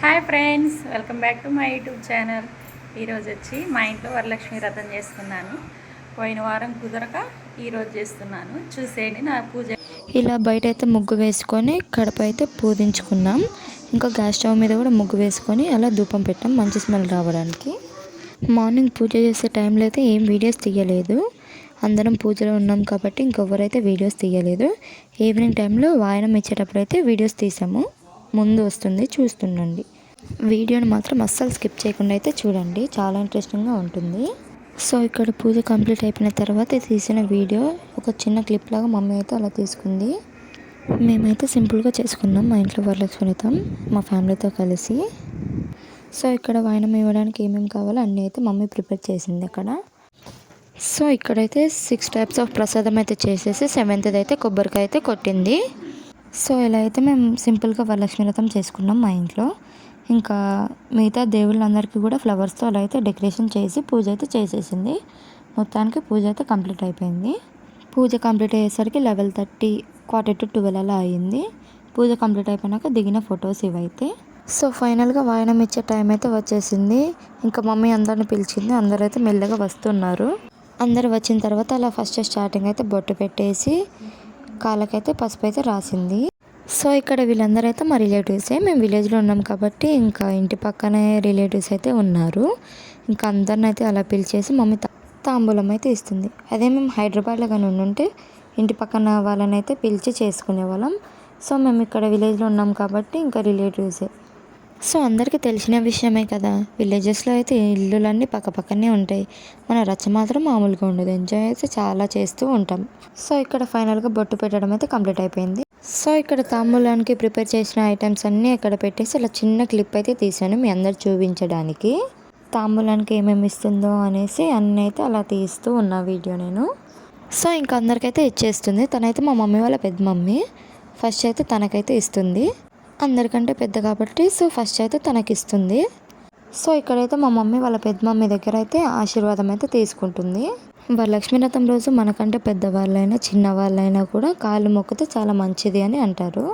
Hi friends, welcome back to my YouTube channel. ఈరోజు వచ్చి మా ఇంట్లో వరలక్ష్మి వ్రతం చేస్తున్నాను. పోయిన వారం కుదరక ఈరోజు చేస్తున్నాను. చూసేయండి నా పూజ. ఇలా బయట అయితే ముగ్గు వేసుకొని కడప అయితే పూజించుకున్నాం. ఇంకా గ్యాస్ స్టవ్ మీద కూడా ముగ్గు వేసుకొని అలా ధూపం పెట్టాం మంచి స్మెల్ రావడానికి. మార్నింగ్ పూజ చేసే టైంలో అయితే ఏం వీడియోస్ తీయలేదు. అందరం పూజలో ఉన్నాం కాబట్టి ఇంకెవరైతే వీడియోస్ తీయలేదు. ఈవినింగ్ టైంలో వాయనం ఇచ్చేటప్పుడు అయితే వీడియోస్ తీసాము. ముందు వస్తుంది, చూస్తుండండి. వీడియోని మాత్రం అస్సలు స్కిప్ చేయకుండా అయితే చూడండి, చాలా ఇంట్రెస్టింగ్గా ఉంటుంది. సో ఇక్కడ పూజ కంప్లీట్ అయిపోయిన తర్వాత తీసిన వీడియో ఒక చిన్న క్లిప్ లాగా మమ్మీ అయితే అలా తీసుకుంది. మేమైతే సింపుల్గా చేసుకున్నాం మా ఇంట్లో వరలక్ష్మి వ్రతం మా ఫ్యామిలీతో కలిసి. సో ఇక్కడ వాయనం ఇవ్వడానికి ఏమేమి కావాలో అన్నీ అయితే మమ్మీ ప్రిపేర్ చేసింది అక్కడ. సో ఇక్కడైతే 6 టైప్స్ ఆఫ్ ప్రసాదం అయితే చేసేసి 7th అయితే కొబ్బరికాయ అయితే కొట్టింది. సో ఇలా అయితే మేము సింపుల్గా వరలక్ష్మి వ్రతం చేసుకున్నాం మా ఇంట్లో. ఇంకా మిగతా దేవుళ్ళందరికీ కూడా ఫ్లవర్స్తో అలా అయితే డెకరేషన్ చేసి పూజ అయితే చేసేసింది. మొత్తానికి పూజ అయితే కంప్లీట్ అయిపోయింది. పూజ కంప్లీట్ అయ్యేసరికి 11:30 11:45 అలా అయ్యింది. పూజ కంప్లీట్ అయిపోయినాక దిగిన ఫొటోస్ ఇవైతే. సో ఫైనల్గా వాయనం ఇచ్చే టైం అయితే వచ్చేసింది. ఇంకా మమ్మీ అందరిని పిలిచింది. అందరూ అయితే మెల్లగా వస్తున్నారు. అందరు వచ్చిన తర్వాత అలా ఫస్ట్ స్టార్టింగ్ అయితే బొట్టు పెట్టేసి కాళ్ళకైతే పసుపు అయితే రాసింది. సో ఇక్కడ వీళ్ళందరూ అయితే మా రిలేటివ్సే. మేము విలేజ్లో ఉన్నాం కాబట్టి ఇంకా ఇంటి పక్కనే రిలేటివ్స్ అయితే ఉన్నారు. ఇంకా అందరిని అయితే అలా పిలిచేసి మమ్మీ తాంబూలం అయితే ఇస్తుంది. అదే మేము హైదరాబాద్లో కానీ ఉండుంటే ఇంటి పక్కన వాళ్ళని అయితే పిలిచి చేసుకునే వాళ్ళం. సో మేము ఇక్కడ విలేజ్లో ఉన్నాం కాబట్టి ఇంకా రిలేటివ్సే. సో అందరికీ తెలిసిన విషయమే కదా, విలేజెస్లో అయితే ఇల్లులన్నీ పక్కపక్కనే ఉంటాయి. మన రచ్చ మాత్రం మామూలుగా ఉండదు. ఎంజాయ్ అయితే చాలా చేస్తూ ఉంటాం. సో ఇక్కడ ఫైనల్గా బొట్టు పెట్టడం అయితే కంప్లీట్ అయిపోయింది. సో ఇక్కడ తాంబూలానికి ప్రిపేర్ చేసిన ఐటమ్స్ అన్నీ అక్కడ పెట్టేసి అలా చిన్న క్లిప్ అయితే తీసాను మీ అందరు చూపించడానికి. తాంబూలానికి ఏమేమి ఇస్తుందో అనేసి అన్నీ అయితే అలా తీస్తూ ఉన్న వీడియో నేను. సో ఇంకా అందరికైతే ఇచ్చేస్తుంది. తనైతే మా మమ్మీ వాళ్ళ పెద్ద మమ్మీ. ఫస్ట్ అయితే తనకైతే ఇస్తుంది, అందరికంటే పెద్ద కాబట్టి. సో ఫస్ట్ అయితే తనకి ఇస్తుంది. సో ఇక్కడైతే మా మమ్మీ వాళ్ళ పెద్ద మమ్మీ దగ్గర అయితే ఆశీర్వాదం అయితే తీసుకుంటుంది. వరలక్ష్మి వ్రతం రోజు మనకంటే పెద్దవాళ్ళైనా చిన్నవాళ్ళైనా కూడా కాళ్ళు మొక్కితే చాలా మంచిది అని అంటారు.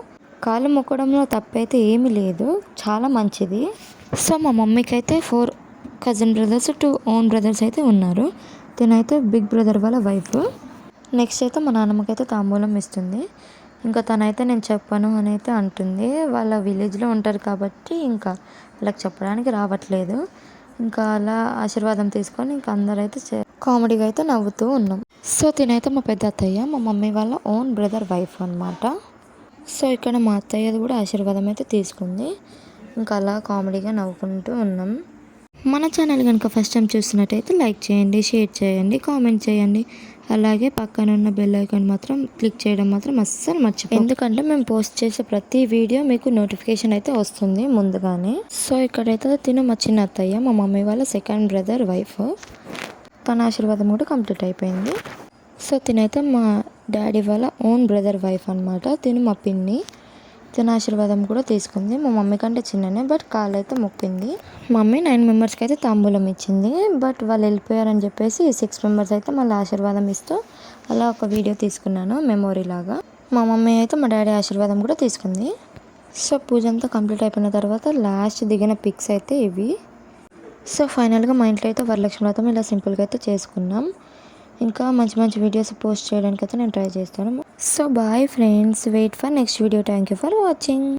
కాళ్ళు మొక్కడంలో తప్పైతే ఏమీ లేదు, చాలా మంచిది. సో మా మమ్మీకి అయితే 4 కజిన్ బ్రదర్స్ 2 ఓన్ బ్రదర్స్ అయితే ఉన్నారు. తినైతే బిగ్ బ్రదర్ వాళ్ళ వైఫ్. నెక్స్ట్ అయితే మా నాన్నమ్మకైతే తాంబూలం ఇస్తుంది. ఇంకా తనైతే నేను చెప్పను అని అయితే అంటుంది. వాళ్ళ విలేజ్లో ఉంటారు కాబట్టి ఇంకా వాళ్ళకి చెప్పడానికి రావట్లేదు. ఇంకా అలా ఆశీర్వాదం తీసుకొని ఇంకా అందరైతే కామెడీగా అయితే నవ్వుతూ ఉన్నాం. సో తినైతే మా పెద్ద అత్తయ్య, మా మమ్మీ వాళ్ళ ఓన్ బ్రదర్ వైఫ్ అనమాట. సో ఇక్కడ మా అత్తయ్యది కూడా ఆశీర్వాదం అయితే తీసుకుంది. ఇంకా అలా కామెడీగా నవ్వుకుంటూ ఉన్నాం. మన ఛానల్ కనుక ఫస్ట్ టైం చూస్తున్నట్టయితే లైక్ చేయండి, షేర్ చేయండి, కామెంట్ చేయండి. అలాగే పక్కన ఉన్న బెల్ ఐకాన్ మాత్రం క్లిక్ చేయడం మాత్రం అస్సలు మర్చిపోండి. ఎందుకంటే మేము పోస్ట్ చేసే ప్రతి వీడియో మీకు నోటిఫికేషన్ అయితే వస్తుంది ముందుగానే. సో ఇక్కడైతే తిను మా చిన్న అత్తయ్య, మా మమ్మీ వాళ్ళ సెకండ్ బ్రదర్ వైఫ్. తన ఆశీర్వాదం కూడా కంప్లీట్ అయిపోయింది. సో తినైతే మా డాడీ వాళ్ళ ఓన్ బ్రదర్ వైఫ్ అనమాట. తిను మా పిన్ని. తిన ఆశీర్వాదం కూడా తీసుకుంది. మా మమ్మీ కంటే చిన్ననే, బట్ కాళ్ళు అయితే మొక్కింది. మమ్మీ 9 మెంబర్స్కి అయితే తాంబూలం ఇచ్చింది. బట్ వాళ్ళు వెళ్ళిపోయారని చెప్పేసి 6 మెంబర్స్ అయితే మళ్ళీ ఆశీర్వాదం ఇస్తూ అలా ఒక వీడియో తీసుకున్నాను మెమొరీ లాగా. మా మమ్మీ అయితే మా డాడీ ఆశీర్వాదం కూడా తీసుకుంది. సో పూజ అంతా కంప్లీట్ అయిపోయిన తర్వాత లాస్ట్ దిగిన పిక్స్ అయితే ఇవి. సో ఫైనల్గా మా ఇంట్లో అయితే వరలక్ష్మి వ్రతం ఇలా సింపుల్గా అయితే చేసుకున్నాం. ఇంకా మంచి మంచి వీడియోస్ పోస్ట్ చేయడానికి అయితే నేను ట్రై చేస్తాను. So bye friends, wait for next video. Thank you for watching.